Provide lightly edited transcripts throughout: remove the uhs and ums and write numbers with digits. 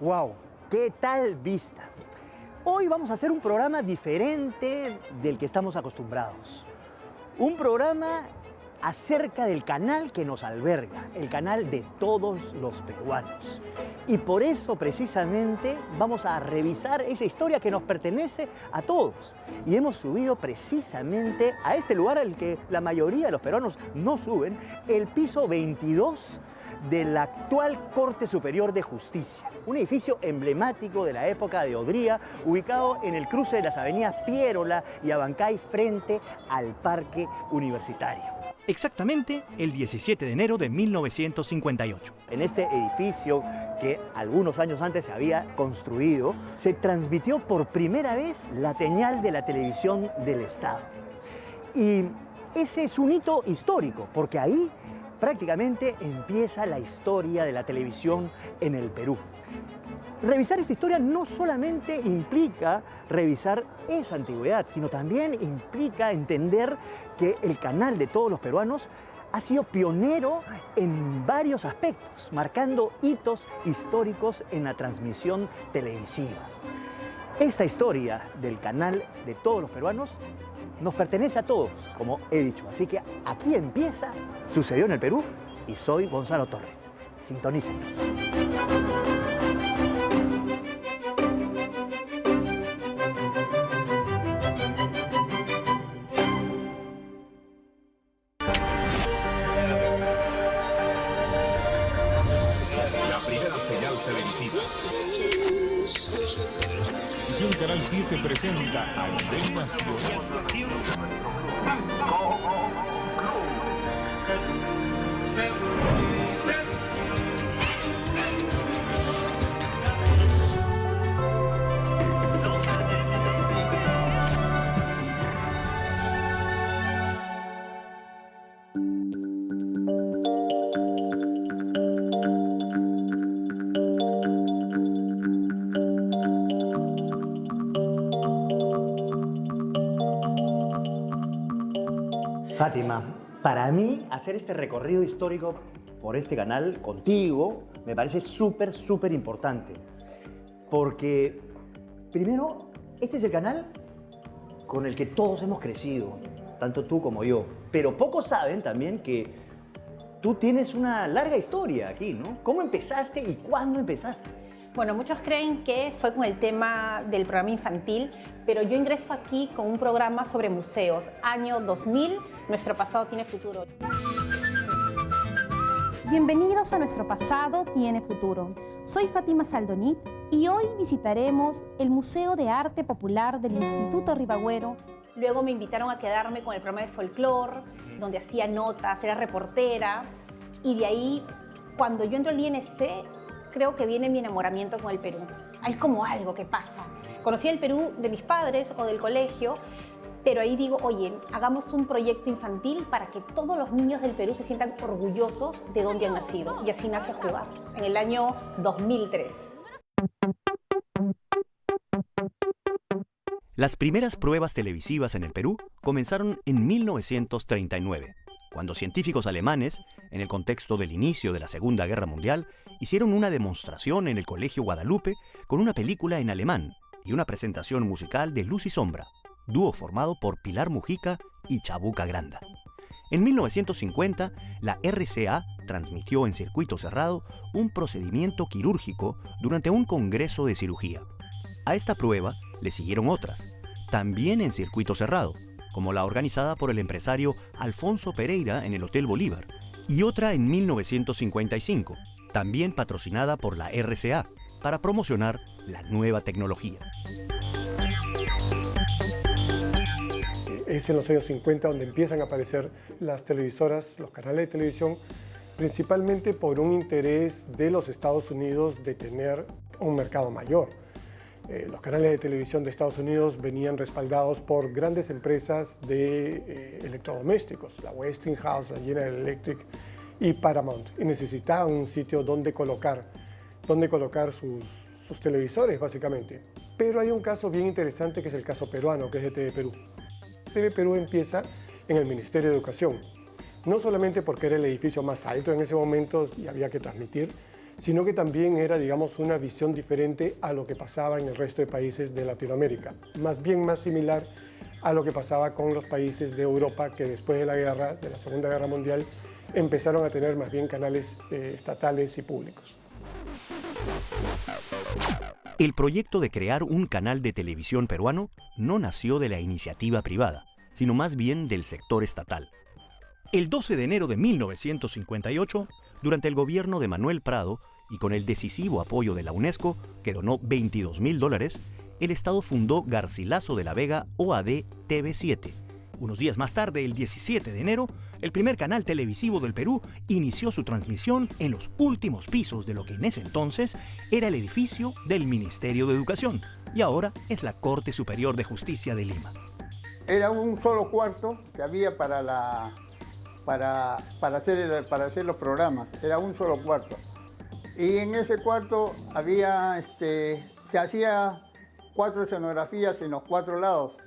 ¡Wow! ¿Qué tal vista? Hoy vamos a hacer un programa diferente del que estamos acostumbrados. Un programa acerca del canal que nos alberga, el canal de todos los peruanos. Y por eso precisamente vamos a revisar esa historia que nos pertenece a todos. Y hemos subido precisamente a este lugar al que la mayoría de los peruanos no suben, el piso 22 de la actual Corte Superior de Justicia, un edificio emblemático de la época de Odría, ubicado en el cruce de las avenidas Piérola y Abancay frente al Parque Universitario. Exactamente el 17 de enero de 1958. En este edificio que algunos años antes se había construido, se transmitió por primera vez la señal de la televisión del Estado. Y ese es un hito histórico, porque ahí prácticamente empieza la historia de la televisión en el Perú. Revisar esta historia no solamente implica revisar esa antigüedad, sino también implica entender que el canal de todos los peruanos ha sido pionero en varios aspectos, marcando hitos históricos en la transmisión televisiva. Esta historia del canal de todos los peruanos nos pertenece a todos, como he dicho. Así que aquí empieza Sucedió en el Perú y soy Gonzalo Torres. Sintonícenos. La primera señal televisiva. Televisión Canal 7 presenta Andén Nacional. Fátima, para mí hacer este recorrido histórico por este canal contigo me parece súper importante. Porque, primero, este es el canal con el que todos hemos crecido, tanto tú como yo. Pero pocos saben también que tú tienes una larga historia aquí, ¿no? ¿Cómo empezaste y cuándo empezaste? Bueno, muchos creen que fue con el tema del programa infantil, pero yo ingreso aquí con un programa sobre museos. Año 2000, Nuestro pasado tiene futuro. Bienvenidos a Nuestro pasado tiene futuro. Soy Fátima Saldonit y hoy visitaremos el Museo de Arte Popular del Instituto Ribagüero. Luego me invitaron a quedarme con el programa de folclore, donde hacía notas, era reportera. Y de ahí, cuando yo entro al INC, creo que viene mi enamoramiento con el Perú. Hay como algo que pasa. Conocí el Perú de mis padres o del colegio, pero ahí digo, oye, hagamos un proyecto infantil para que todos los niños del Perú se sientan orgullosos de dónde han nacido. Y así nace Jugar, en el año 2003. Las primeras pruebas televisivas en el Perú comenzaron en 1939, cuando científicos alemanes, en el contexto del inicio de la Segunda Guerra Mundial, hicieron una demostración en el Colegio Guadalupe con una película en alemán y una presentación musical de Luz y Sombra, dúo formado por Pilar Mujica y Chabuca Granda. En 1950, la RCA transmitió en circuito cerrado un procedimiento quirúrgico durante un congreso de cirugía. A esta prueba le siguieron otras, también en circuito cerrado, como la organizada por el empresario Alfonso Pereira en el Hotel Bolívar, y otra en 1955, también patrocinada por la RCA, para promocionar la nueva tecnología. Es en los años 50 donde empiezan a aparecer las televisoras, los canales de televisión, principalmente por un interés de los Estados Unidos de tener un mercado mayor. Los canales de televisión de Estados Unidos venían respaldados por grandes empresas de electrodomésticos, la Westinghouse, la General Electric y Paramount, y necesitaban un sitio donde colocar sus televisores, básicamente. Pero hay un caso bien interesante que es el caso peruano, que es de TV Perú. TV Perú empieza en el Ministerio de Educación, no solamente porque era el edificio más alto en ese momento y había que transmitir, sino que también era, digamos, una visión diferente a lo que pasaba en el resto de países de Latinoamérica, más bien más similar a lo que pasaba con los países de Europa que después de la guerra, de la Segunda Guerra Mundial, empezaron a tener más bien canales estatales y públicos. El proyecto de crear un canal de televisión peruano no nació de la iniciativa privada, sino más bien del sector estatal. El 12 de enero de 1958, durante el gobierno de Manuel Prado y con el decisivo apoyo de la UNESCO, que donó $22.000, el Estado fundó Garcilaso de la Vega OAD TV7. Unos días más tarde, el 17 de enero, el primer canal televisivo del Perú inició su transmisión en los últimos pisos de lo que en ese entonces era el edificio del Ministerio de Educación y ahora es la Corte Superior de Justicia de Lima. Era un solo cuarto que había para hacer los programas, era un solo cuarto. Y en ese cuarto había, se hacía 4 escenografías en los 4 lados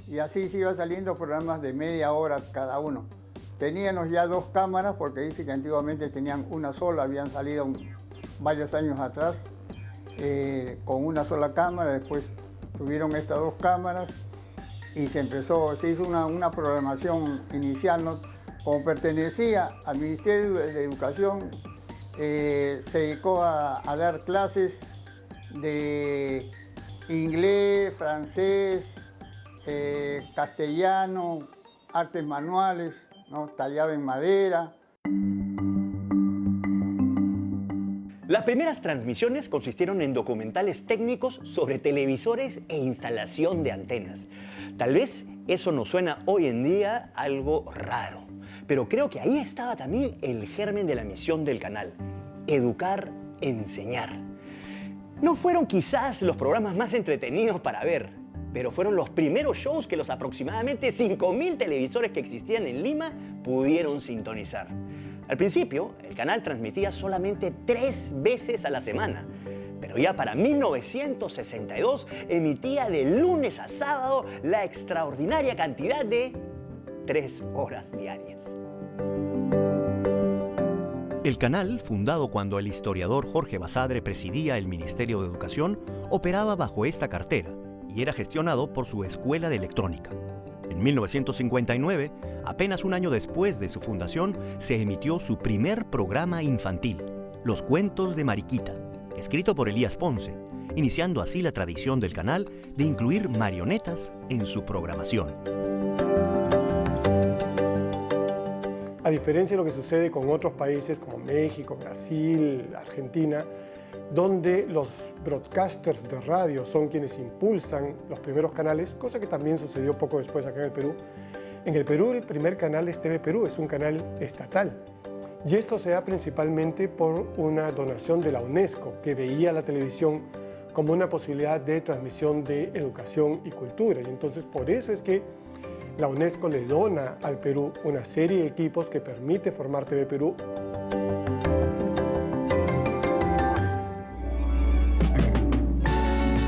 y así se iba saliendo programas de media hora cada uno. Teníamos ya 2 cámaras porque dice que antiguamente tenían una sola, habían salido varios años atrás con una sola cámara, después tuvieron estas 2 cámaras y se hizo una programación inicial, ¿no? Como pertenecía al Ministerio de Educación, se dedicó a dar clases de inglés, francés, castellano, artes manuales, ¿no? Tallado en madera. Las primeras transmisiones consistieron en documentales técnicos sobre televisores e instalación de antenas. Tal vez eso nos suena hoy en día algo raro, pero creo que ahí estaba también el germen de la misión del canal: educar, enseñar. No fueron quizás los programas más entretenidos para ver, pero fueron los primeros shows que los aproximadamente 5.000 televisores que existían en Lima pudieron sintonizar. Al principio, el canal transmitía solamente 3 veces a la semana, pero ya para 1962 emitía de lunes a sábado la extraordinaria cantidad de 3 horas diarias. El canal, fundado cuando el historiador Jorge Basadre presidía el Ministerio de Educación, operaba bajo esta cartera y era gestionado por su Escuela de Electrónica. En 1959, apenas un año después de su fundación, se emitió su primer programa infantil, Los Cuentos de Mariquita, escrito por Elías Ponce, iniciando así la tradición del canal de incluir marionetas en su programación. A diferencia de lo que sucede con otros países como México, Brasil, Argentina, donde los broadcasters de radio son quienes impulsan los primeros canales, cosa que también sucedió poco después acá en el Perú. En el Perú el primer canal es TV Perú, es un canal estatal. Y esto se da principalmente por una donación de la UNESCO, que veía la televisión como una posibilidad de transmisión de educación y cultura. Y entonces por eso es que la UNESCO le dona al Perú una serie de equipos que permite formar TV Perú.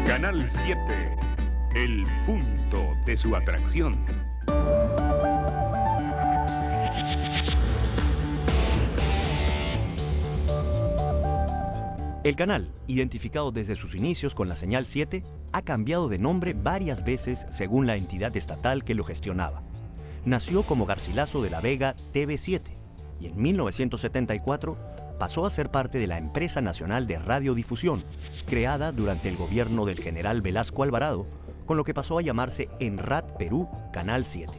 Canal 7, el punto de su atracción. El canal, identificado desde sus inicios con la señal 7, ha cambiado de nombre varias veces según la entidad estatal que lo gestionaba. Nació como Garcilaso de la Vega TV7 y en 1974 pasó a ser parte de la Empresa Nacional de Radiodifusión, creada durante el gobierno del general Velasco Alvarado, con lo que pasó a llamarse ENRAD Perú Canal 7.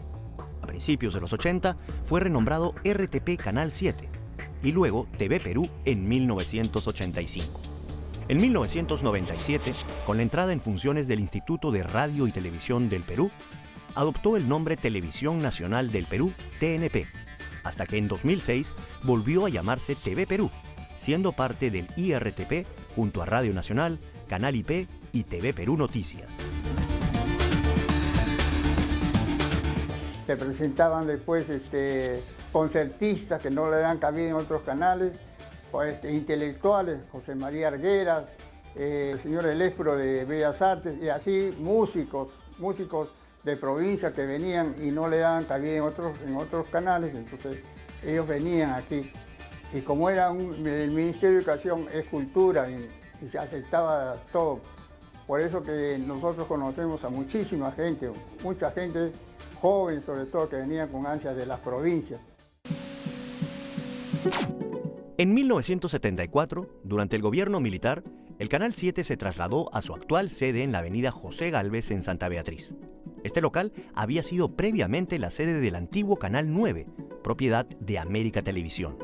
A principios de los 80 fue renombrado RTP Canal 7 y luego TV Perú en 1985. En 1997, con la entrada en funciones del Instituto de Radio y Televisión del Perú, adoptó el nombre Televisión Nacional del Perú, TNP, hasta que en 2006 volvió a llamarse TV Perú, siendo parte del IRTP junto a Radio Nacional, Canal IP y TV Perú Noticias. Se presentaban después concertistas que no le dan cabida en otros canales, intelectuales, José María Argueras, el señor Eléspero de Bellas Artes, y así músicos de provincia que venían y no le daban cabida en otros canales, entonces ellos venían aquí. Y como era el Ministerio de Educación es cultura y se aceptaba todo. Por eso que nosotros conocemos a muchísima gente, mucha gente joven sobre todo, que venía con ansias de las provincias. En 1974, durante el gobierno militar, el Canal 7 se trasladó a su actual sede en la avenida José Gálvez en Santa Beatriz. Este local había sido previamente la sede del antiguo Canal 9, propiedad de América Televisión.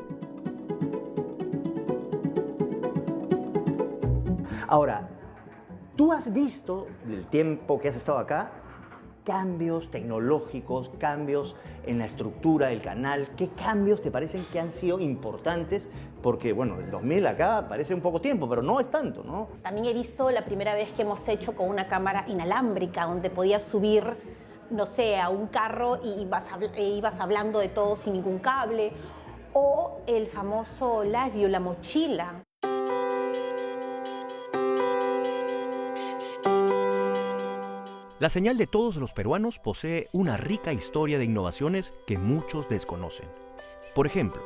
Ahora, ¿tú has visto, del tiempo que has estado acá, cambios tecnológicos, cambios en la estructura del canal? ¿Qué cambios te parecen que han sido importantes? Porque, bueno, el 2000 acá parece un poco tiempo, pero no es tanto, ¿no? También he visto la primera vez que hemos hecho con una cámara inalámbrica, donde podías subir, no sé, a un carro y ibas hablando de todo sin ningún cable. O el famoso LiveView, la mochila. La señal de todos los peruanos posee una rica historia de innovaciones que muchos desconocen. Por ejemplo,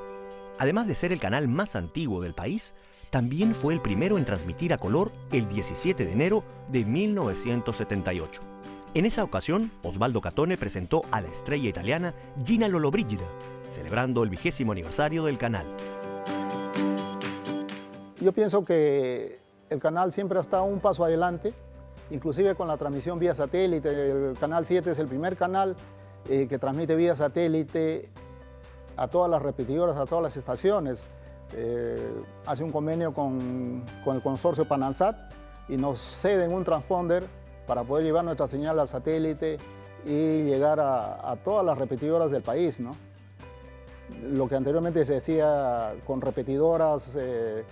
además de ser el canal más antiguo del país, también fue el primero en transmitir a color el 17 de enero de 1978. En esa ocasión, Osvaldo Catone presentó a la estrella italiana Gina Lollobrigida, celebrando el 20º aniversario del canal. Yo pienso que el canal siempre ha estado un paso adelante, inclusive con la transmisión vía satélite. El Canal 7 es el primer canal que transmite vía satélite a todas las repetidoras, a todas las estaciones. Hace un convenio con el consorcio Panansat y nos ceden un transponder para poder llevar nuestra señal al satélite y llegar a todas las repetidoras del país, ¿no? Lo que anteriormente se hacía con repetidoras de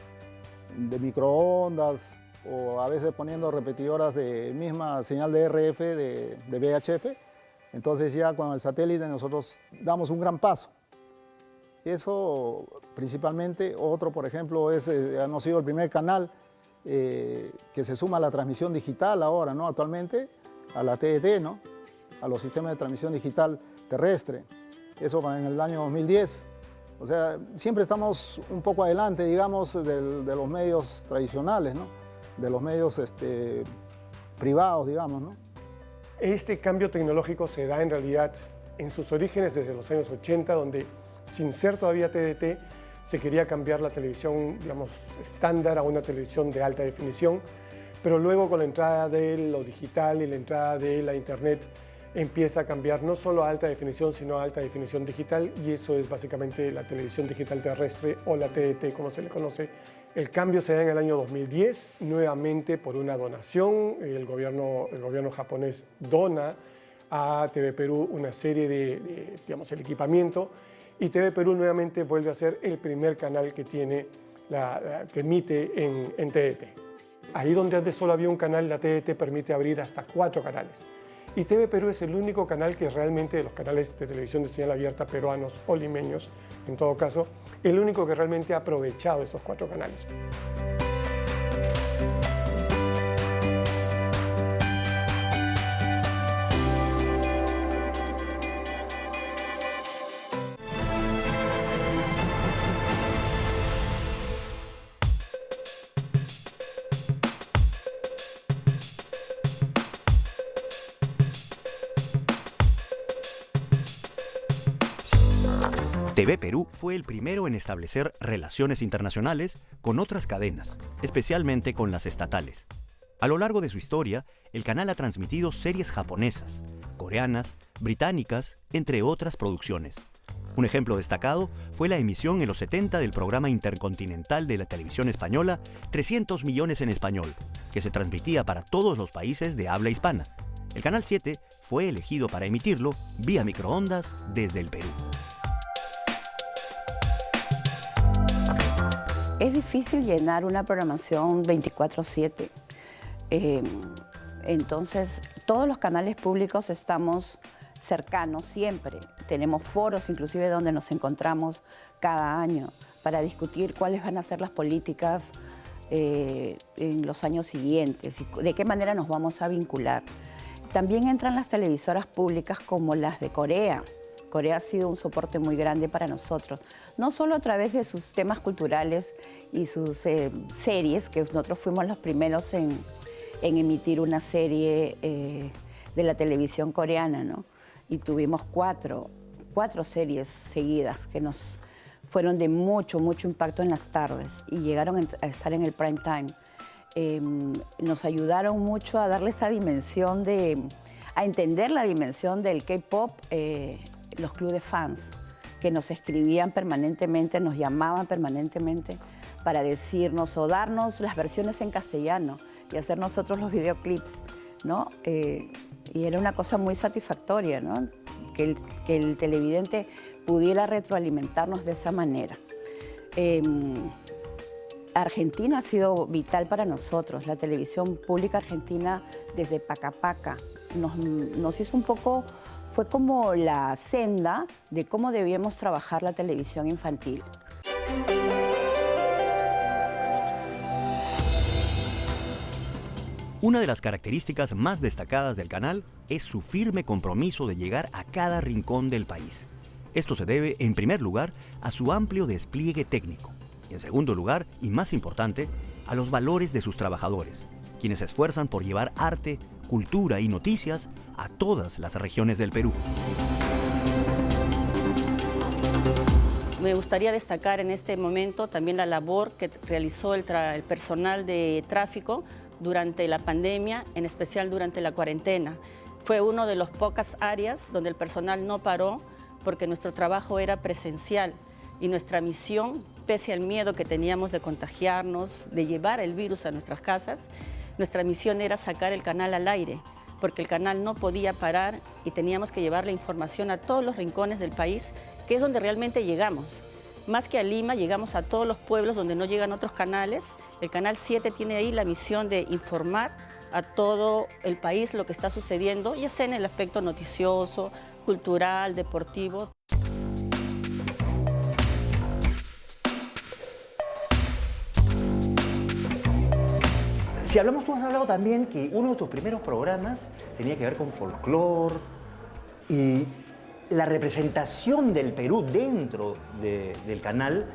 microondas, o a veces poniendo repetidoras de misma señal de RF, de VHF. Entonces ya con el satélite nosotros damos un gran paso. Eso principalmente. Otro, por ejemplo, hemos sido el primer canal que se suma a la transmisión digital ahora, ¿no? Actualmente, a la TDT, ¿no? A los sistemas de transmisión digital terrestre. Eso en el año 2010. O sea, siempre estamos un poco adelante, digamos, de los medios tradicionales, ¿no? De los medios privados, digamos, ¿no? Este cambio tecnológico se da en realidad en sus orígenes desde los años 80, donde sin ser todavía TDT se quería cambiar la televisión, digamos, estándar a una televisión de alta definición, pero luego con la entrada de lo digital y la entrada de la internet empieza a cambiar no solo a alta definición, sino a alta definición digital, y eso es básicamente la televisión digital terrestre o la TDT, como se le conoce. El cambio se da en el año 2010, nuevamente por una donación. El gobierno japonés dona a TV Perú una serie digamos, el equipamiento, y TV Perú nuevamente vuelve a ser el primer canal que tiene que emite en TDT. Ahí donde antes solo había un canal, la TDT permite abrir hasta 4 canales. Y TV Perú es el único canal que realmente, de los canales de televisión de señal abierta peruanos o limeños, en todo caso, el único que realmente ha aprovechado esos 4 canales. TV Perú fue el primero en establecer relaciones internacionales con otras cadenas, especialmente con las estatales. A lo largo de su historia, el canal ha transmitido series japonesas, coreanas, británicas, entre otras producciones. Un ejemplo destacado fue la emisión en los 70 del programa intercontinental de la televisión española 300 millones en español, que se transmitía para todos los países de habla hispana. El Canal 7 fue elegido para emitirlo vía microondas desde el Perú. Es difícil llenar una programación 24/7. Entonces, todos los canales públicos estamos cercanos siempre. Tenemos foros inclusive donde nos encontramos cada año para discutir cuáles van a ser las políticas en los años siguientes y de qué manera nos vamos a vincular. También entran las televisoras públicas como las de Corea. Corea ha sido un soporte muy grande para nosotros, no solo a través de sus temas culturales y sus series, que nosotros fuimos los primeros en emitir una serie de la televisión coreana, ¿no? Y tuvimos cuatro series seguidas que nos fueron de mucho impacto en las tardes y llegaron a estar en el prime time. Nos ayudaron mucho a darle esa dimensión a entender la dimensión del K-pop, los clubes de fans que nos escribían permanentemente, nos llamaban permanentemente para decirnos o darnos las versiones en castellano y hacer nosotros los videoclips, ¿no? Y era una cosa muy satisfactoria, ¿no? Que el televidente pudiera retroalimentarnos de esa manera. Argentina ha sido vital para nosotros. La televisión pública argentina desde Pacapaca nos hizo un poco, fue como la senda de cómo debíamos trabajar la televisión infantil. Una de las características más destacadas del canal es su firme compromiso de llegar a cada rincón del país. Esto se debe, en primer lugar, a su amplio despliegue técnico y, en segundo lugar, y más importante, a los valores de sus trabajadores, quienes se esfuerzan por llevar arte, cultura y noticias a todas las regiones del Perú. Me gustaría destacar en este momento también la labor que realizó el personal de tráfico durante la pandemia, en especial durante la cuarentena. Fue una de las pocas áreas donde el personal no paró porque nuestro trabajo era presencial y nuestra misión, pese al miedo que teníamos de contagiarnos, de llevar el virus a nuestras casas, nuestra misión era sacar el canal al aire, porque el canal no podía parar y teníamos que llevar la información a todos los rincones del país, que es donde realmente llegamos. Más que a Lima, llegamos a todos los pueblos donde no llegan otros canales. El Canal 7 tiene ahí la misión de informar a todo el país lo que está sucediendo, ya sea en el aspecto noticioso, cultural, deportivo. Si hablamos, tú has hablado también que uno de tus primeros programas tenía que ver con folclore y la representación del Perú dentro del canal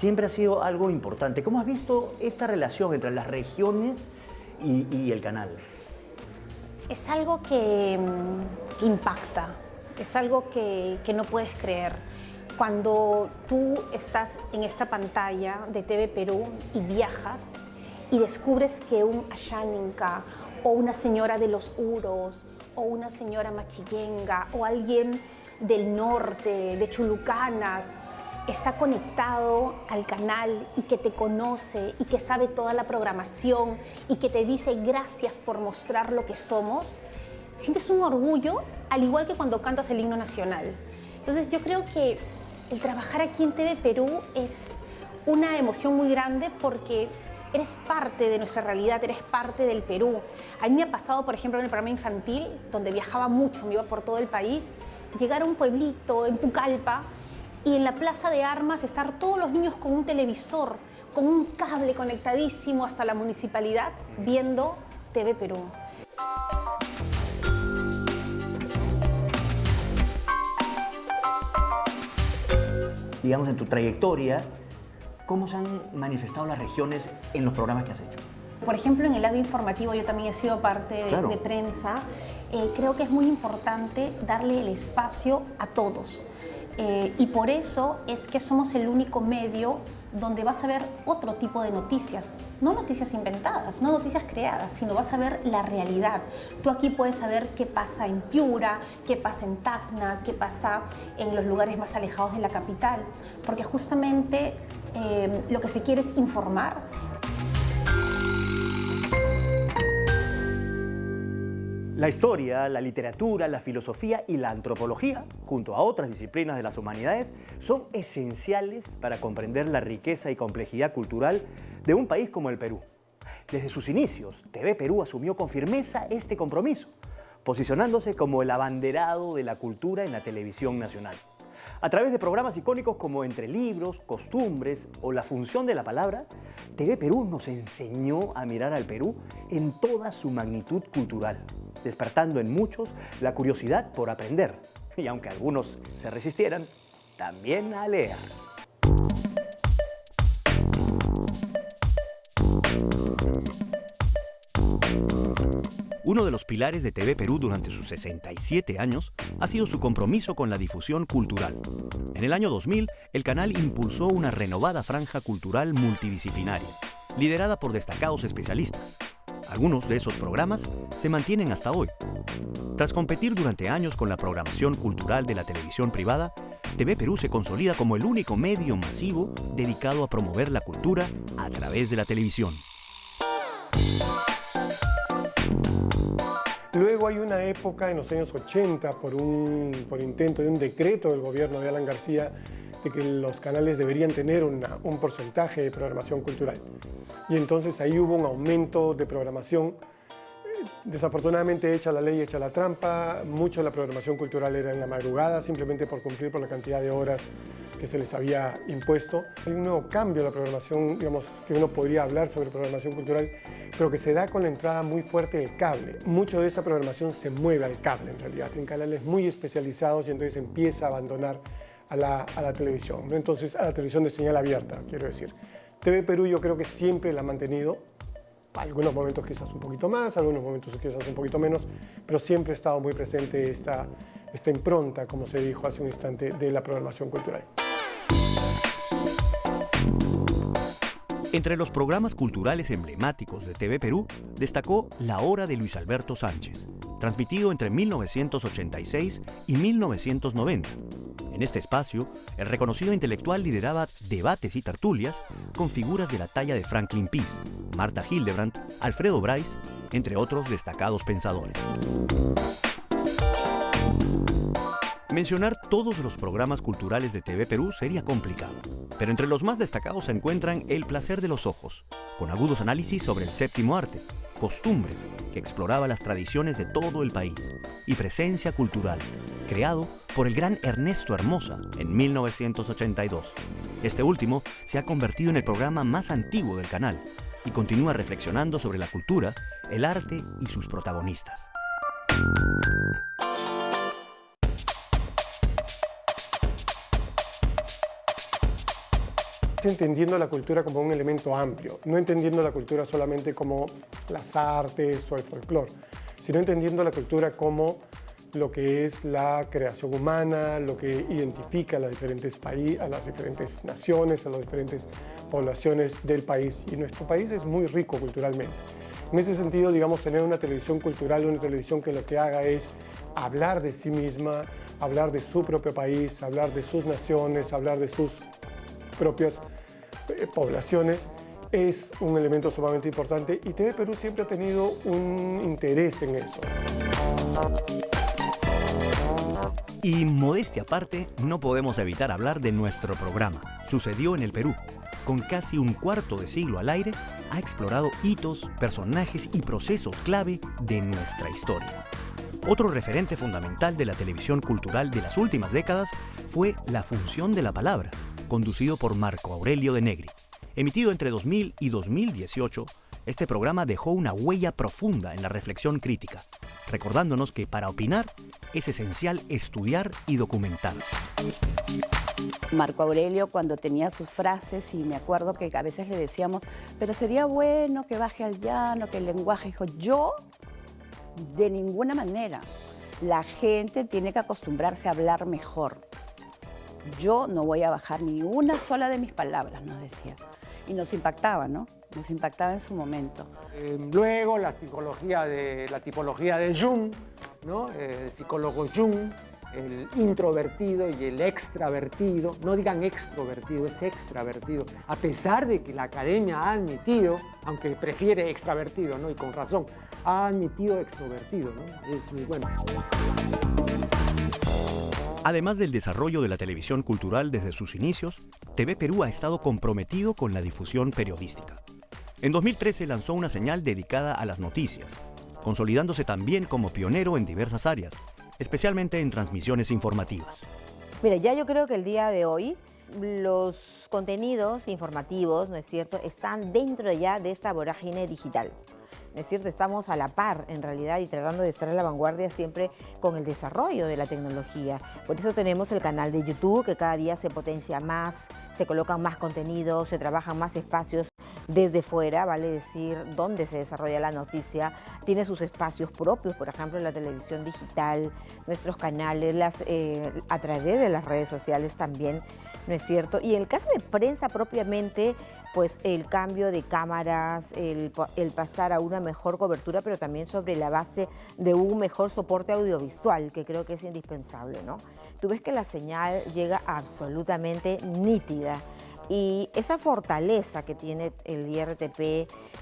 siempre ha sido algo importante. ¿Cómo has visto esta relación entre las regiones y el canal? Es algo que impacta, es algo que no puedes creer. Cuando tú estás en esta pantalla de TV Perú y viajas y descubres que un Ashaninka o una señora de los Uros o una señora machillenga o alguien del norte, de Chulucanas, está conectado al canal y que te conoce y que sabe toda la programación y que te dice gracias por mostrar lo que somos, sientes un orgullo, al igual que cuando cantas el himno nacional. Entonces yo creo que el trabajar aquí en TV Perú es una emoción muy grande porque eres parte de nuestra realidad, eres parte del Perú. A mí me ha pasado, por ejemplo, en el programa infantil, donde viajaba mucho, me iba por todo el país, llegar a un pueblito en Pucallpa y en la plaza de armas estar todos los niños con un televisor, con un cable conectadísimo hasta la municipalidad, viendo TV Perú. Digamos, en tu trayectoria, ¿cómo se han manifestado las regiones en los programas que has hecho? Por ejemplo, en el lado informativo yo también he sido parte de prensa. Creo que es muy importante darle el espacio a todos. Y por eso es que somos el único medio donde vas a ver otro tipo de noticias. No noticias inventadas, no noticias creadas, sino vas a ver la realidad. Tú aquí puedes saber qué pasa en Piura, qué pasa en Tacna, qué pasa en los lugares más alejados de la capital. Porque justamente lo que se quiere es informar. La historia, la literatura, la filosofía y la antropología, junto a otras disciplinas de las humanidades, son esenciales para comprender la riqueza y complejidad cultural de un país como el Perú. Desde sus inicios, TV Perú asumió con firmeza este compromiso, posicionándose como el abanderado de la cultura en la televisión nacional. A través de programas icónicos como Entre Libros, Costumbres o La Función de la Palabra, TV Perú nos enseñó a mirar al Perú en toda su magnitud cultural, despertando en muchos la curiosidad por aprender, y aunque algunos se resistieran, también a leer. Uno de los pilares de TV Perú durante sus 67 años ha sido su compromiso con la difusión cultural. En el año 2000, el canal impulsó una renovada franja cultural multidisciplinaria, liderada por destacados especialistas. Algunos de esos programas se mantienen hasta hoy. Tras competir durante años con la programación cultural de la televisión privada, TV Perú se consolida como el único medio masivo dedicado a promover la cultura a través de la televisión. Luego hay una época en los años 80, por intento de un decreto del gobierno de Alan García, de que los canales deberían tener un porcentaje de programación cultural. Y entonces ahí hubo un aumento de programación. Desafortunadamente, hecha la ley, hecha la trampa, mucha de la programación cultural era en la madrugada, simplemente por cumplir por la cantidad de horas que se les había impuesto. Hay un nuevo cambio en la programación, digamos, que uno podría hablar sobre programación cultural, pero que se da con la entrada muy fuerte del cable. Mucho de esa programación se mueve al cable, en realidad, en canales muy especializados, y entonces empieza a abandonar a la televisión, ¿no? Entonces, a la televisión de señal abierta, quiero decir. TV Perú yo creo que siempre la ha mantenido, algunos momentos quizás un poquito más, algunos momentos quizás un poquito menos, pero siempre ha estado muy presente esta impronta, como se dijo hace un instante, de la programación cultural. Entre los programas culturales emblemáticos de TV Perú destacó La Hora de Luis Alberto Sánchez, transmitido entre 1986 y 1990. En este espacio, el reconocido intelectual lideraba debates y tertulias con figuras de la talla de Franklin Pease, Martha Hildebrandt, Alfredo Bryce, entre otros destacados pensadores. Mencionar todos los programas culturales de TV Perú sería complicado, pero entre los más destacados se encuentran El Placer de los Ojos, con agudos análisis sobre el séptimo arte, Costumbres, que exploraba las tradiciones de todo el país, y Presencia Cultural, creado por el gran Ernesto Hermosa en 1982. Este último se ha convertido en el programa más antiguo del canal y continúa reflexionando sobre la cultura, el arte y sus protagonistas. Entendiendo la cultura como un elemento amplio, no entendiendo la cultura solamente como las artes o el folclore, sino entendiendo la cultura como lo que es la creación humana, lo que identifica a los diferentes países, a las diferentes naciones, a las diferentes poblaciones del país. Y nuestro país es muy rico culturalmente. En ese sentido, digamos, tener una televisión cultural, una televisión que lo que haga es hablar de sí misma, hablar de su propio país, hablar de sus naciones, hablar de sus propias poblaciones, es un elemento sumamente importante, y TV Perú siempre ha tenido un interés en eso. Y modestia aparte, no podemos evitar hablar de nuestro programa. Sucedió en el Perú. Con casi un cuarto de siglo al aire, ha explorado hitos, personajes y procesos clave de nuestra historia. Otro referente fundamental de la televisión cultural de las últimas décadas fue La Función de la Palabra, conducido por Marco Aurelio de Negri. Emitido entre 2000 y 2018, este programa dejó una huella profunda en la reflexión crítica, recordándonos que para opinar es esencial estudiar y documentarse. Marco Aurelio, cuando tenía sus frases, y me acuerdo que a veces le decíamos, pero sería bueno que baje al llano, que el lenguaje, dijo, yo, de ninguna manera. La gente tiene que acostumbrarse a hablar mejor. Yo no voy a bajar ni una sola de mis palabras, nos decía. Y nos impactaba, ¿no? Nos impactaba en su momento. Luego la tipología de Jung, ¿no? El psicólogo Jung, el introvertido y el extravertido. No digan extrovertido, es extravertido. A pesar de que la academia ha admitido, aunque prefiere extravertido, ¿no? Y con razón, ha admitido extrovertido, ¿no? Es muy bueno. Además del desarrollo de la televisión cultural desde sus inicios, TV Perú ha estado comprometido con la difusión periodística. En 2013 lanzó una señal dedicada a las noticias, consolidándose también como pionero en diversas áreas, especialmente en transmisiones informativas. Mira, ya yo creo que el día de hoy los contenidos informativos, ¿no es cierto?, están dentro ya de esta vorágine digital. Es cierto, estamos a la par en realidad y tratando de estar a la vanguardia siempre con el desarrollo de la tecnología. Por eso tenemos el canal de YouTube, que cada día se potencia más, se colocan más contenidos, se trabajan más espacios desde fuera, vale decir, donde se desarrolla la noticia, tiene sus espacios propios, por ejemplo, la televisión digital, nuestros canales, a través de las redes sociales también, ¿no es cierto? Y en el caso de prensa propiamente, pues el cambio de cámaras, el pasar a una mejor cobertura, pero también sobre la base de un mejor soporte audiovisual, que creo que es indispensable, ¿no? Tú ves que la señal llega absolutamente nítida. Y esa fortaleza que tiene el IRTP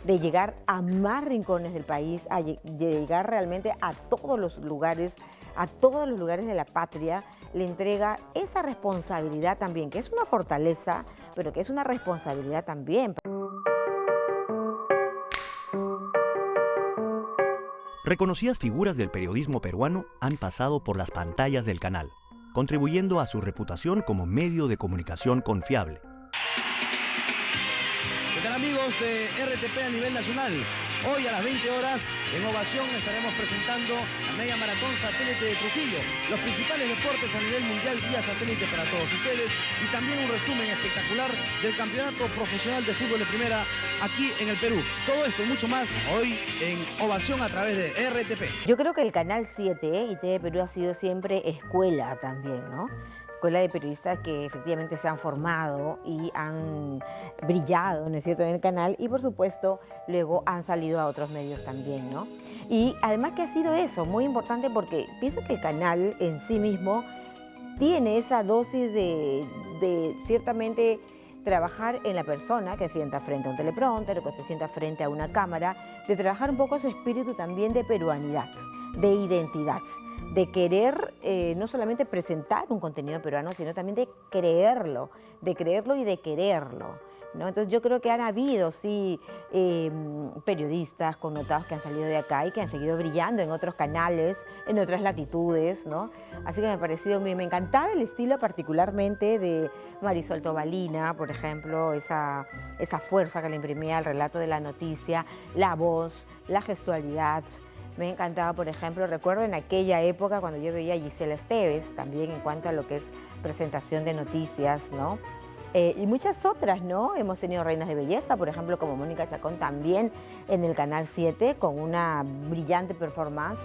de llegar a más rincones del país, de llegar realmente a todos los lugares de la patria, le entrega esa responsabilidad también, que es una fortaleza, pero que es una responsabilidad también. Reconocidas figuras del periodismo peruano han pasado por las pantallas del canal, contribuyendo a su reputación como medio de comunicación confiable. ¿Qué tal, amigos de RTP a nivel nacional? Hoy a las 20 horas en Ovación estaremos presentando la Media Maratón Satélite de Trujillo, los principales deportes a nivel mundial vía satélite para todos ustedes y también un resumen espectacular del campeonato profesional de fútbol de primera aquí en el Perú. Todo esto y mucho más hoy en Ovación a través de RTP. Yo creo que el Canal 7 y TV Perú ha sido siempre escuela también, ¿no? Escuela de periodistas que efectivamente se han formado y han brillado, ¿no es cierto?, en el canal y por supuesto luego han salido a otros medios también, ¿no? Y además que ha sido eso, muy importante porque pienso que el canal en sí mismo tiene esa dosis de ciertamente trabajar en la persona que se sienta frente a un teleprompter o que se sienta frente a una cámara, de trabajar un poco su espíritu también de peruanidad, de identidad, de querer no solamente presentar un contenido peruano, sino también de creerlo y de quererlo, ¿no? Entonces yo creo que han habido, sí, periodistas connotados que han salido de acá y que han seguido brillando en otros canales, en otras latitudes, ¿no? Así que me encantaba el estilo particularmente de Marisol Tobalina, por ejemplo, esa fuerza que le imprimía al relato de la noticia, la voz, la gestualidad. Me encantaba, por ejemplo, recuerdo en aquella época cuando yo veía a Gisela Esteves, también en cuanto a lo que es presentación de noticias, ¿no? Y muchas otras, ¿no? Hemos tenido reinas de belleza, por ejemplo, como Mónica Chacón, también en el Canal 7, con una brillante performance.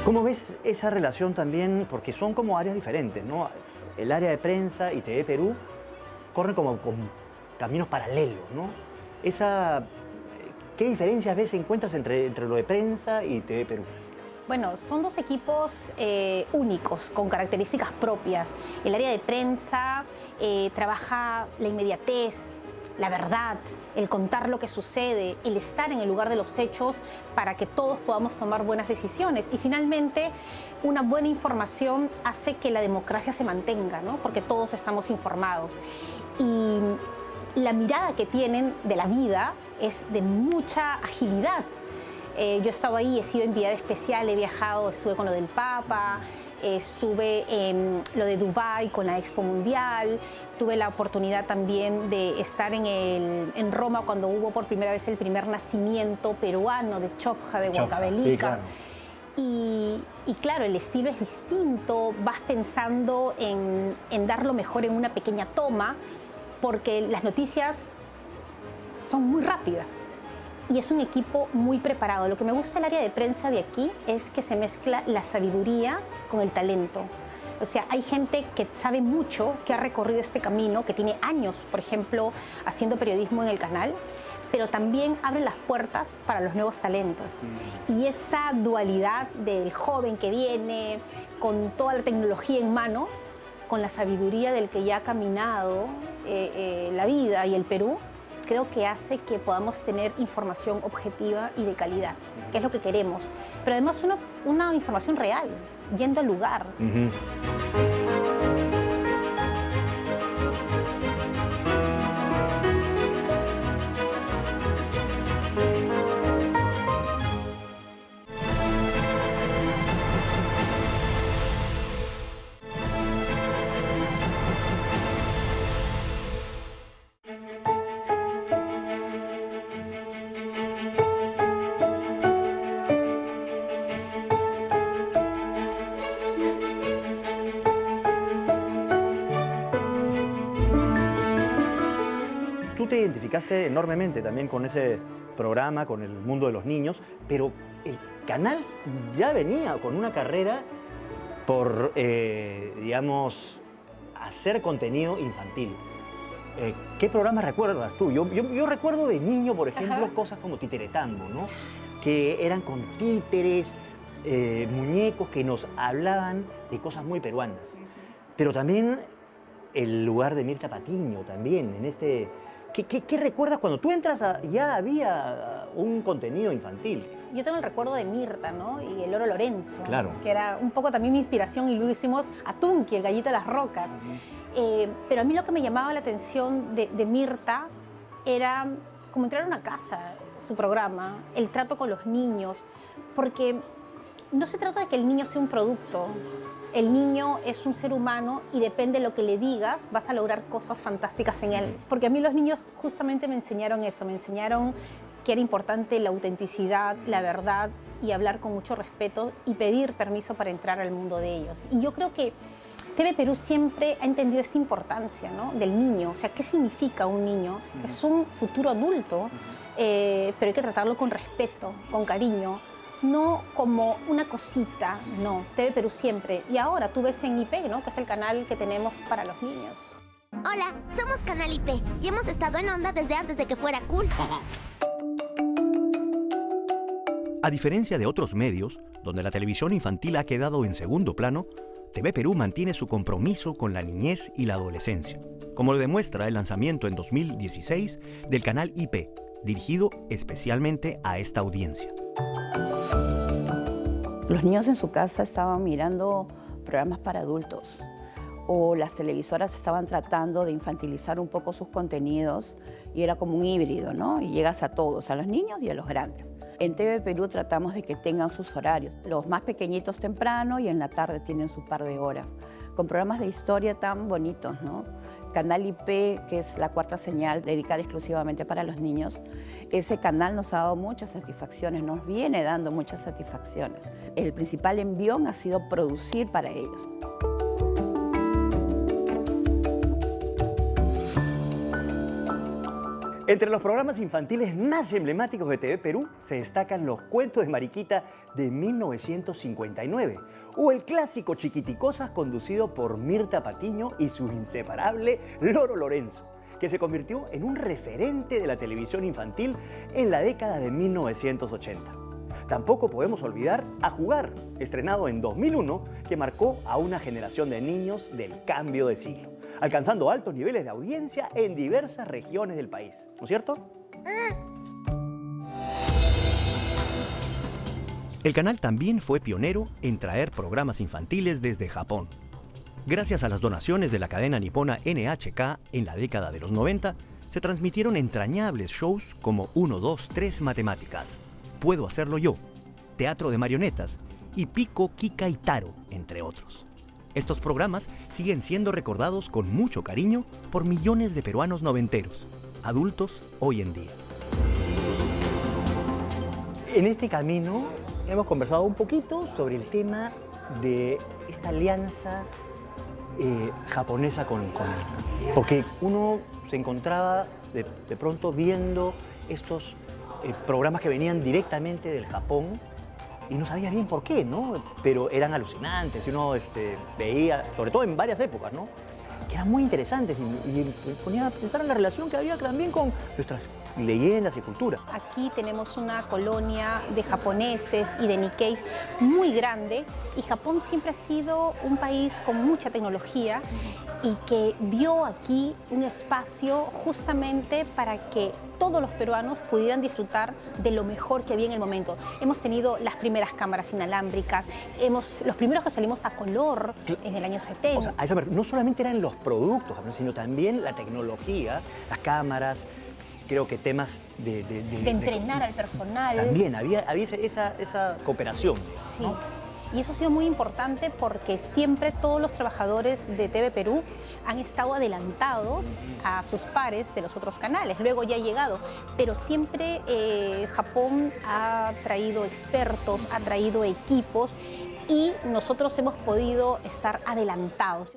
¿Cómo ves esa relación también? Porque son como áreas diferentes, ¿no? El área de prensa y TV Perú corren como con caminos paralelos, ¿no? ¿Qué diferencias encuentras entre lo de prensa y TV Perú? Bueno, son dos equipos únicos, con características propias. El área de prensa trabaja la inmediatez, la verdad, el contar lo que sucede, el estar en el lugar de los hechos para que todos podamos tomar buenas decisiones. Y finalmente, una buena información hace que la democracia se mantenga, ¿no? Porque todos estamos informados. Y la mirada que tienen de la vida es de mucha agilidad. Yo he estado ahí, he sido enviada especial, he viajado, estuve con lo del Papa, estuve en lo de Dubái con la Expo Mundial, tuve la oportunidad también de estar en Roma cuando hubo por primera vez el primer nacimiento peruano de Chopja, de Huancavelica. Sí, claro. Y claro, el estilo es distinto, vas pensando en dar lo mejor en una pequeña toma, porque las noticias son muy rápidas. Y es un equipo muy preparado. Lo que me gusta del área de prensa de aquí es que se mezcla la sabiduría con el talento. O sea, hay gente que sabe mucho, que ha recorrido este camino, que tiene años, por ejemplo, haciendo periodismo en el canal, pero también abre las puertas para los nuevos talentos. Y esa dualidad del joven que viene con toda la tecnología en mano, con la sabiduría del que ya ha caminado la vida y el Perú, creo que hace que podamos tener información objetiva y de calidad, que es lo que queremos. Pero además una información real, yendo al lugar. tú te identificaste enormemente también con ese programa, con el mundo de los niños, pero el canal ya venía con una carrera por, digamos, hacer contenido infantil. ¿Qué programas recuerdas tú? Yo recuerdo de niño, por ejemplo, cosas como Titeretambo, ¿no? Que eran con títeres, muñecos que nos hablaban de cosas muy peruanas. Pero también el lugar de Mirta Patiño, también, en este... ¿Qué recuerdas cuando tú entras? Ya había un contenido infantil. Yo tengo el recuerdo de Mirta, ¿no? Y el Loro Lorenzo, claro, que era un poco también mi inspiración, y luego hicimos a Tunki, el gallito de las rocas. Pero a mí lo que me llamaba la atención de Mirta era como entrar a una casa, su programa, el trato con los niños, porque no se trata de que el niño sea un producto. El niño es un ser humano y depende de lo que le digas, vas a lograr cosas fantásticas en él. Porque a mí los niños justamente me enseñaron eso, me enseñaron que era importante la autenticidad, la verdad y hablar con mucho respeto y pedir permiso para entrar al mundo de ellos. Y yo creo que TV Perú siempre ha entendido esta importancia, ¿no? Del niño. O sea, ¿qué significa un niño? Es un futuro adulto, pero hay que tratarlo con respeto, con cariño. No como una cosita, no, TV Perú siempre. Y ahora tú ves en IP, ¿no? Que es el canal que tenemos para los niños. Hola, somos Canal IP y hemos estado en onda desde antes de que fuera cool. A diferencia de otros medios, donde la televisión infantil ha quedado en segundo plano, TV Perú mantiene su compromiso con la niñez y la adolescencia, como lo demuestra el lanzamiento en 2016 del canal IP, dirigido especialmente a esta audiencia. Los niños en su casa estaban mirando programas para adultos o las televisoras estaban tratando de infantilizar un poco sus contenidos y era como un híbrido, ¿no? Y llegas a todos, a los niños y a los grandes. En TV Perú tratamos de que tengan sus horarios. Los más pequeñitos temprano y en la tarde tienen su par de horas, con programas de historia tan bonitos, ¿no? Canal IP, que es la cuarta señal dedicada exclusivamente para los niños, ese canal nos ha dado muchas satisfacciones, nos viene dando muchas satisfacciones. El principal envión ha sido producir para ellos. Entre los programas infantiles más emblemáticos de TV Perú se destacan Los Cuentos de Mariquita de 1959 o el clásico Chiquiticosas conducido por Mirta Patiño y su inseparable Loro Lorenzo, que se convirtió en un referente de la televisión infantil en la década de 1980. Tampoco podemos olvidar A Jugar, estrenado en 2001, que marcó a una generación de niños del cambio de siglo, alcanzando altos niveles de audiencia en diversas regiones del país, ¿no es cierto? El canal también fue pionero en traer programas infantiles desde Japón. Gracias a las donaciones de la cadena nipona NHK en la década de los 90, se transmitieron entrañables shows como 1, 2, 3 Matemáticas, Puedo Hacerlo Yo, Teatro de Marionetas y Pico, Kika y Taro, entre otros. Estos programas siguen siendo recordados con mucho cariño por millones de peruanos noventeros, adultos hoy en día. En este camino hemos conversado un poquito sobre el tema de esta alianza japonesa con él. Porque uno se encontraba de pronto viendo estos programas que venían directamente del Japón y no sabía bien por qué, ¿no? Pero eran alucinantes y uno veía, sobre todo en varias épocas, ¿no? Que eran muy interesantes y ponía a pensar en la relación que había también con nuestras leyendas y cultura. Aquí tenemos una colonia de japoneses y de Nikkeis muy grande y Japón siempre ha sido un país con mucha tecnología y que vio aquí un espacio justamente para que todos los peruanos pudieran disfrutar de lo mejor que había en el momento. Hemos tenido las primeras cámaras inalámbricas, los primeros que salimos a color en el año 70. O sea, a eso no solamente eran los productos, sino también la tecnología, las cámaras, creo que temas de entrenar al personal. También había esa cooperación. Sí. ¿No? Y eso ha sido muy importante porque siempre todos los trabajadores de TV Perú han estado adelantados a sus pares de los otros canales. Luego ya ha llegado, pero siempre Japón ha traído expertos, ha traído equipos y nosotros hemos podido estar adelantados.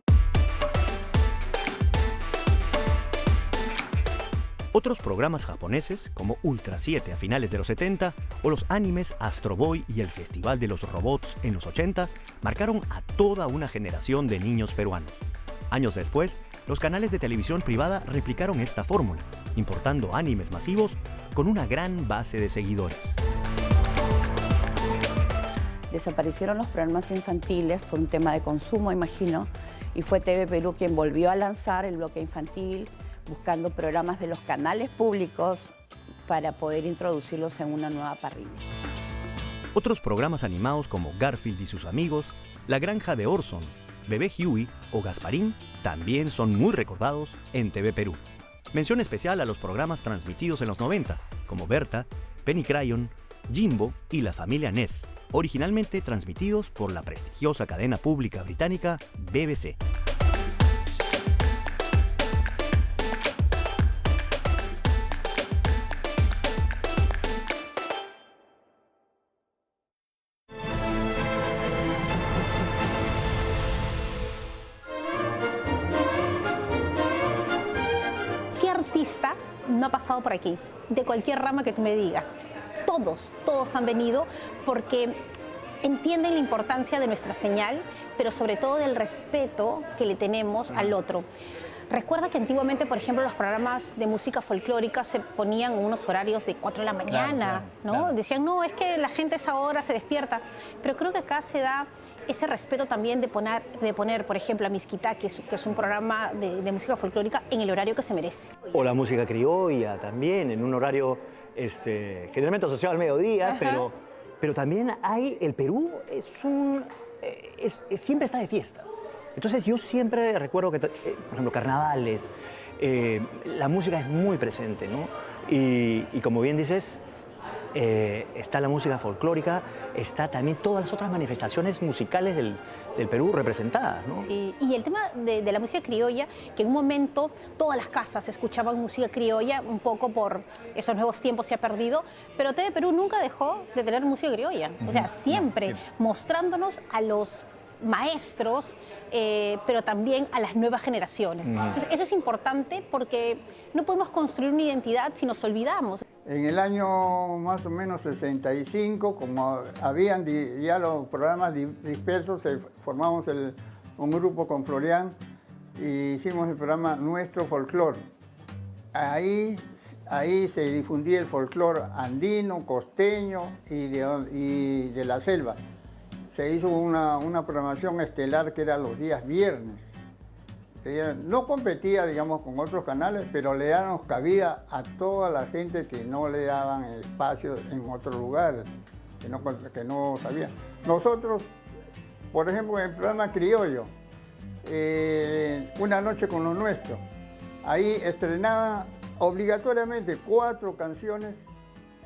Otros programas japoneses, como Ultra 7 a finales de los 70, o los animes Astro Boy y el Festival de los Robots en los 80, marcaron a toda una generación de niños peruanos. Años después, los canales de televisión privada replicaron esta fórmula, importando animes masivos con una gran base de seguidores. Desaparecieron los programas infantiles por un tema de consumo, imagino, y fue TV Perú quien volvió a lanzar el bloque infantil, buscando programas de los canales públicos para poder introducirlos en una nueva parrilla. Otros programas animados como Garfield y sus amigos, La Granja de Orson, Bebé Huey o Gasparín también son muy recordados en TV Perú. Mención especial a los programas transmitidos en los 90, como Berta, Penny Crayon, Jimbo y La Familia Ness, originalmente transmitidos por la prestigiosa cadena pública británica BBC. No ha pasado por aquí, de cualquier rama que tú me digas. Todos han venido porque entienden la importancia de nuestra señal, pero sobre todo del respeto que le tenemos al otro. Recuerda que antiguamente, por ejemplo, los programas de música folclórica se ponían en unos horarios de 4 de la mañana, ¿no? Decían, no, es que la gente a esa hora se despierta, pero creo que acá se da ese respeto también de poner, por ejemplo, a Miskita, que es un programa de música folclórica, en el horario que se merece. O la música criolla también, en un horario generalmente asociado al mediodía, pero también hay, el Perú siempre está de fiesta. Entonces yo siempre recuerdo que, por ejemplo, carnavales, la música es muy presente, ¿no? Y como bien dices, está la música folclórica, está también todas las otras manifestaciones musicales del Perú representadas, ¿no? Sí, y el tema de la música criolla, que en un momento todas las casas escuchaban música criolla, un poco por esos nuevos tiempos se ha perdido, pero TV Perú nunca dejó de tener música criolla, o sea, siempre mostrándonos a los maestros, pero también a las nuevas generaciones. Entonces, eso es importante porque no podemos construir una identidad si nos olvidamos. En el año más o menos 65, como habían ya los programas dispersos, formamos un grupo con Florian y hicimos el programa Nuestro Folclor. Ahí se difundía el folclor andino, costeño y de la selva. Se hizo una programación estelar que era los días viernes. No competía, digamos, con otros canales, pero le dábamos cabida a toda la gente que no le daban espacio en otro lugar, que no sabía. Nosotros, por ejemplo, en el programa Criollo, Una Noche con los Nuestros, ahí estrenaban obligatoriamente 4 canciones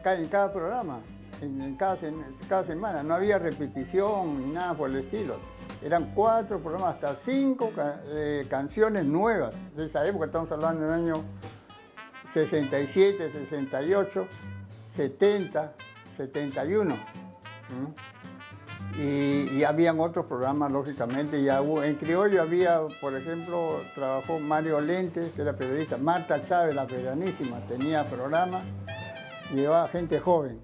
en cada programa. En cada semana, no había repetición ni nada por el estilo. Eran 4 programas, hasta 5 canciones nuevas de esa época. Estamos hablando del año 67, 68, 70, 71. Y habían otros programas, lógicamente. En Criollo había, por ejemplo, trabajó Mario Lentes, que era periodista. Marta Chávez, la veranísima, tenía programa, llevaba gente joven.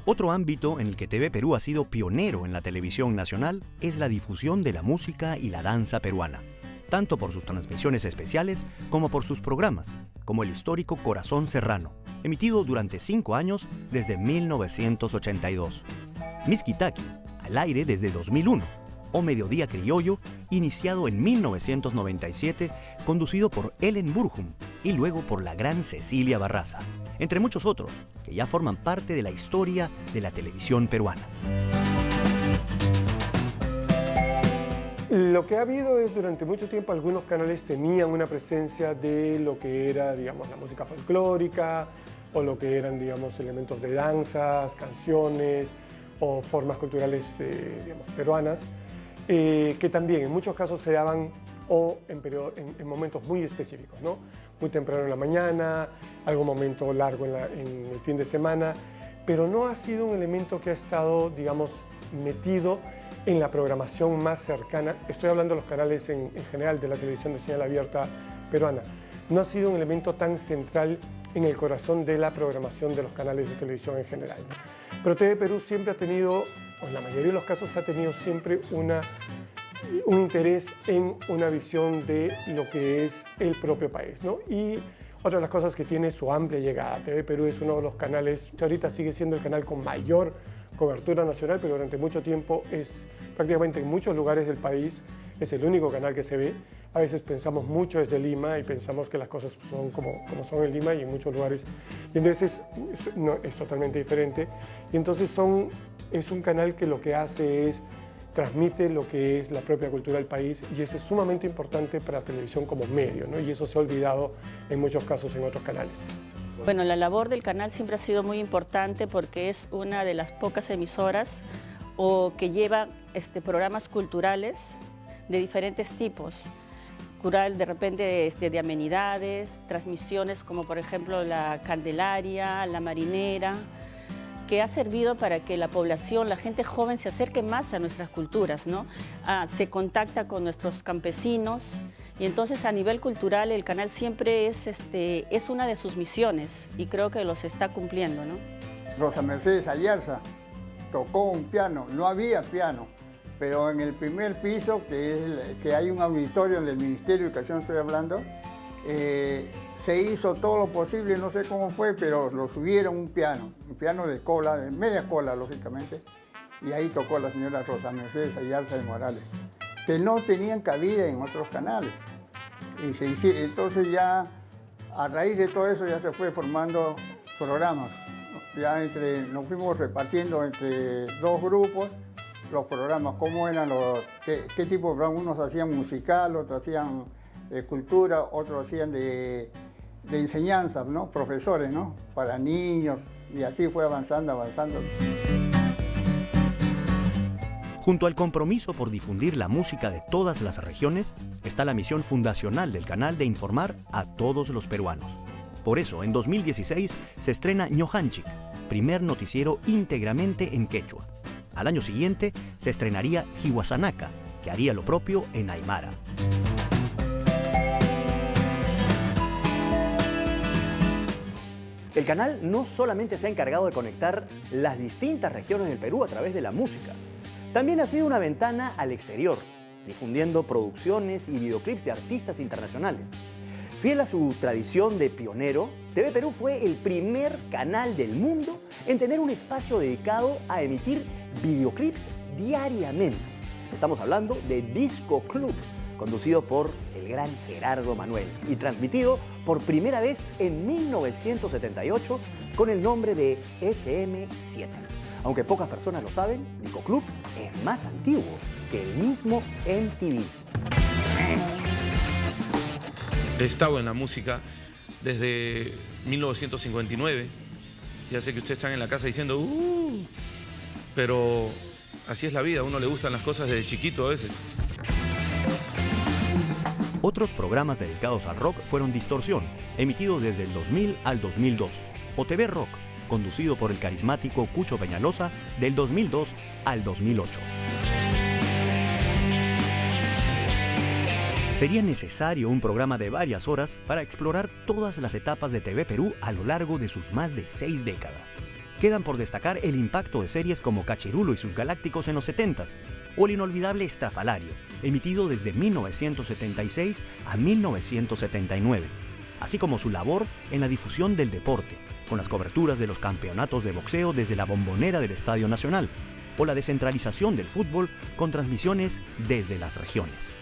Otro ámbito en el que TV Perú ha sido pionero en la televisión nacional es la difusión de la música y la danza peruana, tanto por sus transmisiones especiales como por sus programas, como el histórico Corazón Serrano, emitido durante 5 años desde 1982. Miskitaki, al aire desde 2001, o Mediodía Criollo, iniciado en 1997, conducido por Ellen Burgum y luego por la gran Cecilia Barraza, entre muchos otros, que ya forman parte de la historia de la televisión peruana. Lo que ha habido es, durante mucho tiempo, algunos canales tenían una presencia de lo que era, digamos, la música folclórica, o lo que eran, digamos, elementos de danzas, canciones, o formas culturales, digamos, peruanas, que también en muchos casos se daban en momentos muy específicos, ¿no? Muy temprano en la mañana, algún momento largo en el fin de semana, pero no ha sido un elemento que ha estado, digamos, metido en la programación más cercana. Estoy hablando de los canales en general de la televisión de señal abierta peruana. No ha sido un elemento tan central en el corazón de la programación de los canales de televisión en general, ¿no? Pero TV Perú siempre ha tenido, o en la mayoría de los casos, ha tenido siempre un interés en una visión de lo que es el propio país, ¿no? Y otra de las cosas que tiene su amplia llegada. TV Perú es uno de los canales, ahorita sigue siendo el canal con mayor cobertura nacional, pero durante mucho tiempo es prácticamente en muchos lugares del país, es el único canal que se ve. A veces pensamos mucho desde Lima y pensamos que las cosas son como son en Lima y en muchos lugares. Y entonces es totalmente diferente. Y entonces es un canal que lo que hace es transmite lo que es la propia cultura del país, y eso es sumamente importante para la televisión como medio, ¿no? Y eso se ha olvidado en muchos casos en otros canales. Bueno, la labor del canal siempre ha sido muy importante porque es una de las pocas emisoras que lleva programas culturales de diferentes tipos. Cultural, de repente de amenidades, transmisiones como por ejemplo la Candelaria, la Marinera, que ha servido para que la población, la gente joven se acerque más a nuestras culturas, ¿no? Se contacta con nuestros campesinos, y entonces a nivel cultural el canal siempre es una de sus misiones, y creo que los está cumpliendo, ¿no? Rosa Mercedes Ayarza tocó un piano, no había piano, pero en el primer piso, que hay un auditorio en el Ministerio de Educación, estoy hablando, se hizo todo lo posible, no sé cómo fue, pero lo subieron un piano de cola, de media cola, lógicamente, y ahí tocó la señora Rosa Mercedes Ayarza de Morales, que no tenían cabida en otros canales. Y entonces ya, a raíz de todo eso, ya se fue formando programas. Ya nos fuimos repartiendo entre dos grupos los programas, cómo eran qué tipo de programas. Unos hacían musical, otros hacían cultura, otros hacían de enseñanza, ¿no? Profesores, ¿no? Para niños, y así fue avanzando. Junto al compromiso por difundir la música de todas las regiones, está la misión fundacional del canal de informar a todos los peruanos. Por eso, en 2016 se estrena Ñojanchik, primer noticiero íntegramente en quechua. Al año siguiente se estrenaría Hiwasanaka, que haría lo propio en aymara. El canal no solamente se ha encargado de conectar las distintas regiones del Perú a través de la música, también ha sido una ventana al exterior, difundiendo producciones y videoclips de artistas internacionales. Fiel a su tradición de pionero, TV Perú fue el primer canal del mundo en tener un espacio dedicado a emitir videoclips diariamente. Estamos hablando de Disco Club, conducido por el gran Gerardo Manuel y transmitido por primera vez en 1978 con el nombre de FM7. Aunque pocas personas lo saben, Disco Club es más antiguo que el mismo MTV. He estado en la música desde 1959. Ya sé que ustedes están en la casa diciendo pero así es la vida, a uno le gustan las cosas desde chiquito a veces. Otros programas dedicados al rock fueron Distorsión, emitido desde el 2000 al 2002, o TV Rock, conducido por el carismático Cucho Peñalosa del 2002 al 2008. Sería necesario un programa de varias horas para explorar todas las etapas de TV Perú a lo largo de sus más de 6 décadas. Quedan por destacar el impacto de series como Cachirulo y sus Galácticos en los 70s, o el inolvidable Estrafalario, emitido desde 1976 a 1979, así como su labor en la difusión del deporte, con las coberturas de los campeonatos de boxeo desde la Bombonera del Estadio Nacional, o la descentralización del fútbol con transmisiones desde las regiones.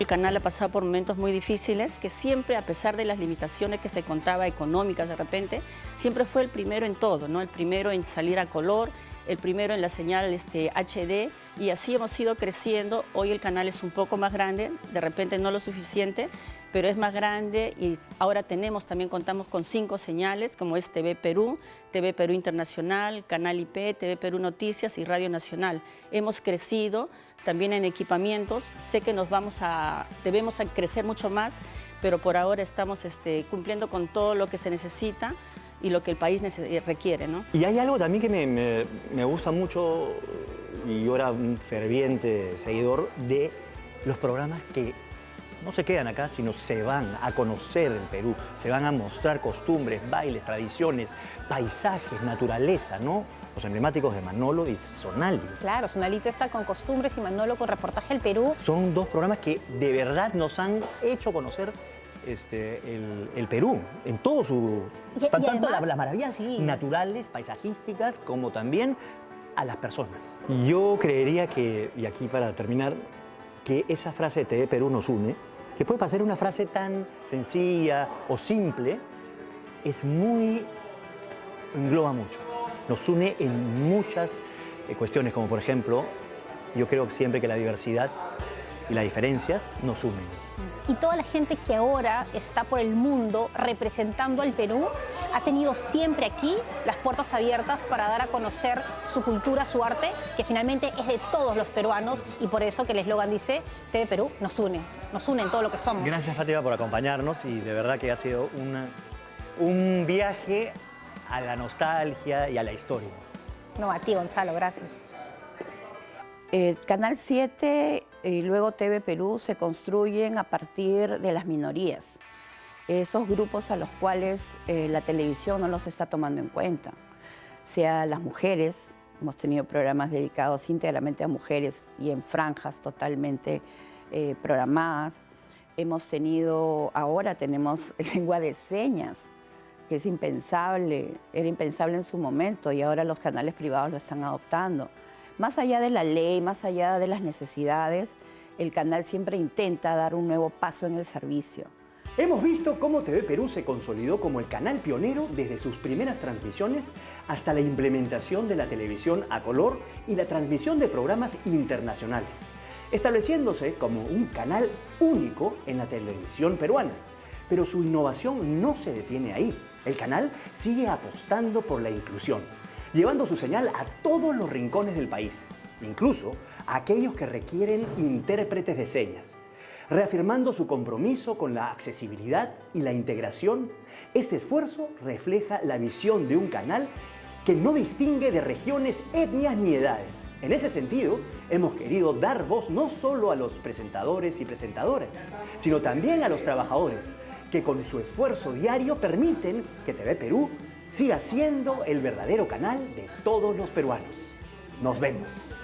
El canal ha pasado por momentos muy difíciles, que siempre, a pesar de las limitaciones que se contaba económicas de repente, siempre fue el primero en todo, ¿no? El primero en salir a color, el primero en la señal HD, y así hemos ido creciendo. Hoy el canal es un poco más grande, de repente no lo suficiente, pero es más grande y ahora contamos con 5 señales, como es TV Perú Internacional, Canal IP, TV Perú Noticias y Radio Nacional. Hemos crecido también en equipamientos. Sé que debemos crecer mucho más, pero por ahora estamos cumpliendo con todo lo que se necesita y lo que el país requiere, ¿no? Y hay algo también que me gusta mucho, y yo era un ferviente seguidor de los programas que no se quedan acá, sino se van a conocer el Perú, se van a mostrar costumbres, bailes, tradiciones, paisajes, naturaleza, ¿no? Los emblemáticos de Manolo y Sonali. Claro, Sonalito está con costumbres y Manolo con reportaje del Perú. Son 2 programas que de verdad nos han hecho conocer el Perú en todo su... tanto además, las maravillas naturales, paisajísticas, como también a las personas. Yo creería que, y aquí para terminar, que esa frase de TV Perú nos une, que puede parecer una frase tan sencilla o simple, engloba mucho. Nos une en muchas cuestiones, como por ejemplo, yo creo siempre que la diversidad y las diferencias nos unen. Y toda la gente que ahora está por el mundo representando al Perú ha tenido siempre aquí las puertas abiertas para dar a conocer su cultura, su arte, que finalmente es de todos los peruanos, y por eso que el eslogan dice TV Perú nos une en todo lo que somos. Gracias, Fátima, por acompañarnos, y de verdad que ha sido un viaje a la nostalgia y a la historia. No, a ti, Gonzalo, gracias. Canal 7 y luego TV Perú se construyen a partir de las minorías, esos grupos a los cuales la televisión no los está tomando en cuenta, sea las mujeres. Hemos tenido programas dedicados íntegramente a mujeres y en franjas totalmente programadas. Ahora tenemos lengua de señas, que es impensable, era impensable en su momento, y ahora los canales privados lo están adoptando. Más allá de la ley, más allá de las necesidades, el canal siempre intenta dar un nuevo paso en el servicio. Hemos visto cómo TV Perú se consolidó como el canal pionero desde sus primeras transmisiones hasta la implementación de la televisión a color y la transmisión de programas internacionales, estableciéndose como un canal único en la televisión peruana. Pero su innovación no se detiene ahí. El canal sigue apostando por la inclusión, llevando su señal a todos los rincones del país, incluso a aquellos que requieren intérpretes de señas. Reafirmando su compromiso con la accesibilidad y la integración, este esfuerzo refleja la visión de un canal que no distingue de regiones, etnias ni edades. En ese sentido, hemos querido dar voz no solo a los presentadores y presentadoras, sino también a los trabajadores, que con su esfuerzo diario permiten que TV Perú siga siendo el verdadero canal de todos los peruanos. Nos vemos.